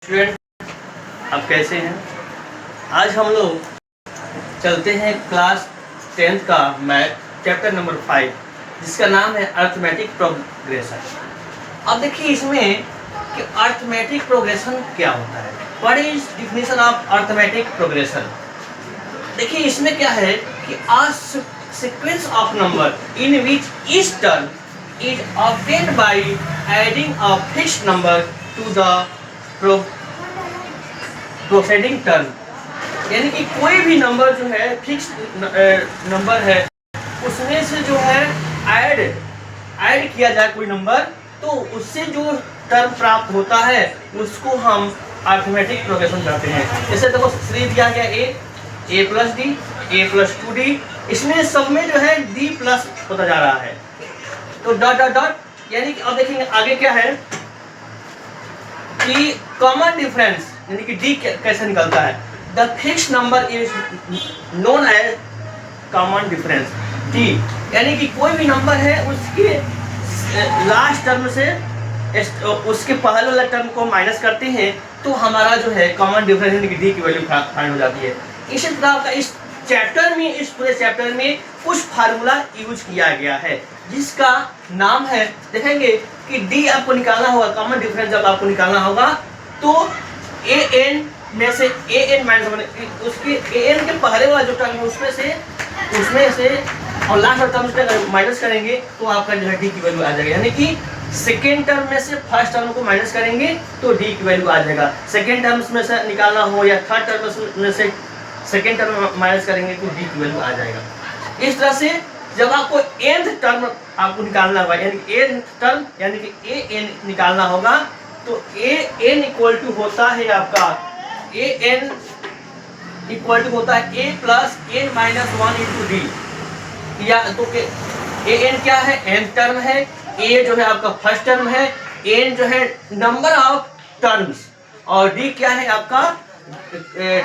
Student, आप कैसे हैं? आज हम लोग चलते हैं क्लास 10th का मैथ चैप्टर नंबर 5, जिसका नाम है अर्थमेटिक प्रोग्रेशन। अब देखिए इसमें कि अर्थमेटिक प्रोग्रेशन क्या होता है। What is definition of arithmetic progression. देखिए इसमें क्या है कि a sequence of number in which each term is obtained by adding a fixed number to the proceeding term, यानी कि कोई भी नंबर जो है फिक्स नंबर है उसमें से जो है ऐड किया जाए कोई नंबर, तो उससे जो टर्म प्राप्त होता है उसको हम अर्थमेटिक प्रोग्रेशन कहते हैं। जैसे देखो श्री दिया गया a plus D, a plus 2d, इसमें सब में जो है d प्लस होता जा रहा है, तो डॉट डॉट डॉट, यानी कि अब देखेंगे आगे क्या है कि कॉमन डिफरेंस, यानी कि d कैसे निकलता है। The fix number is known as common difference d, यानी कि कोई भी नंबर है उसके लास्ट टर्म से उसके पहले वाला टर्म को माइनस करते हैं तो हमारा जो है कॉमन डिफरेंस यानी कि d की वैल्यू फाइंड हो जाती है। इसी तरह का इस चैप्टर में, इस पूरे चैप्टर में कुछ फार्मूला यूज किया गया है जिसका नाम है, देखेंगे कि d आपको निकालना होगा, कॉमन डिफरेंस जब आपको निकालना होगा तो an में से an माइनस वन, उसके an के पहले वाला जो टर्म है उसमें से और लास्ट वाला टर्म से माइनस करेंगे तो आपका जो है d की वैल्यू आ जाएगा। यानी कि सेकेंड टर्म में से फर्स्ट टर्म को माइनस करेंगे तो d की वैल्यू आ जाएगा। सेकेंड टर्म में से निकालना हो या थर्ड टर्म में से सेकेंड टर्म माइनस करेंगे तो d की वैल्यू आ जाएगा। इस तरह से जब आपको nth टर्म आपको निकालना होगा, यानी कि nth टर्म यानी कि an निकालना होगा, तो an इक्वल टू होता है आपका an इक्वल टू होता है a plus n minus 1 into D, या तो an क्या है, nth टर्म है, a जो है आपका फर्स्ट टर्म है, n जो है नंबर ऑफ टर्म्स, और d क्या है आपका,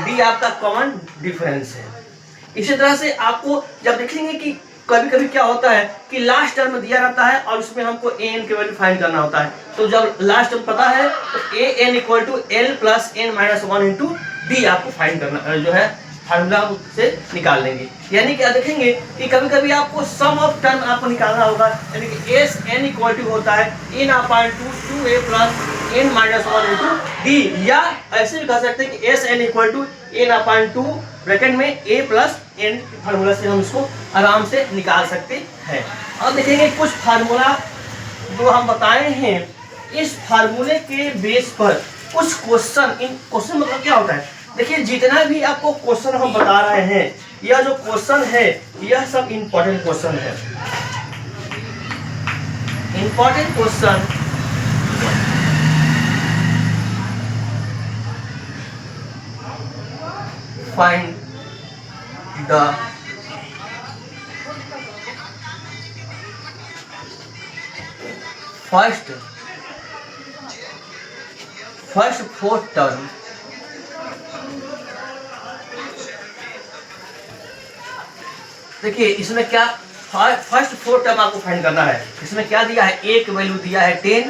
d आपका कॉमन डिफरेंस है। इसी तरह से आपको जब देखेंगे कि कभी कभी क्या होता है कि लास्ट टर्म दिया रहता है और उसमें हमको an की वैल्यू फाइंड करना होता है, तो जब लास्ट टर्म पता है तो an equal to l plus n minus 1 into d आपको फाइंड करना जो है फार्मूला से निकाल लेंगे। यानी कि देखेंगे कि कभी कभी आपको सम ऑफ टर्म आपको निकालना होगा, यानी कि एस एन इक्वल टू होता है n upon 2a plus n minus 1 into D, या ऐसे भी कह सकते हैं कि S N equal to n upon 2 bracket में a प्लस n फार्मूला से हम इसको आराम से निकाल सकते हैं। अब देखेंगे कुछ फार्मूला जो हम बताए हैं, इस फार्मूले के बेस पर कुछ क्वेश्चन, इन क्वेश्चन मतलब क्या होता है, देखिए जितना भी आपको क्वेश्चन हम बता रहे हैं, यह जो क्वेश्चन है यह सब इंपॉर्टेंट क्वेश्चन है। Important question find the first fourth term देखिए इसमें क्या फर्स्ट फोर टर्म आपको फाइंड करना है। इसमें क्या दिया है, a की वैल्यू दिया है 10,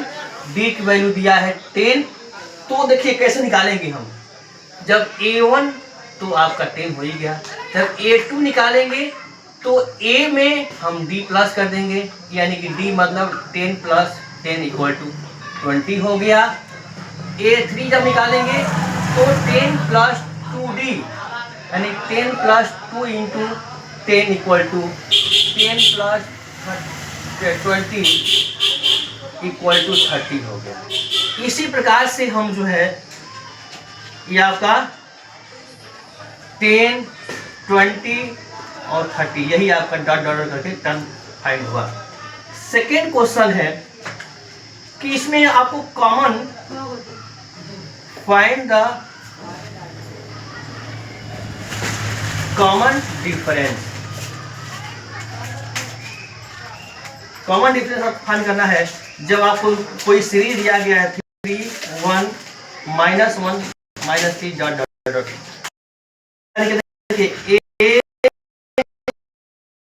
b की वैल्यू दिया है 10, तो देखिए कैसे निकालेंगे हम। जब a1 तो आपका 10 हो ही गया, जब a2 निकालेंगे तो a में हम d प्लस कर देंगे, यानी कि d मतलब 10 प्लस 10 इक्वल टू 20 हो गया। a3 जब निकालेंगे तो 10 प्लस 2d, यानी 10 plus 2 into 10 equal to 10 plus 20 equal to 30 हो गया। इसी प्रकार से हम जो है ये आपका 10, 20 और 30, यही आपका डॉट डॉट करके टर्म फाइंड हुआ। सेकेंड क्वेश्चन है कि इसमें आपको common find the common difference. Common difference find करना है जब आपको कोई सीरीज दिया गया है 3, 1, -1, -3 डॉट डॉट डॉट, देखिए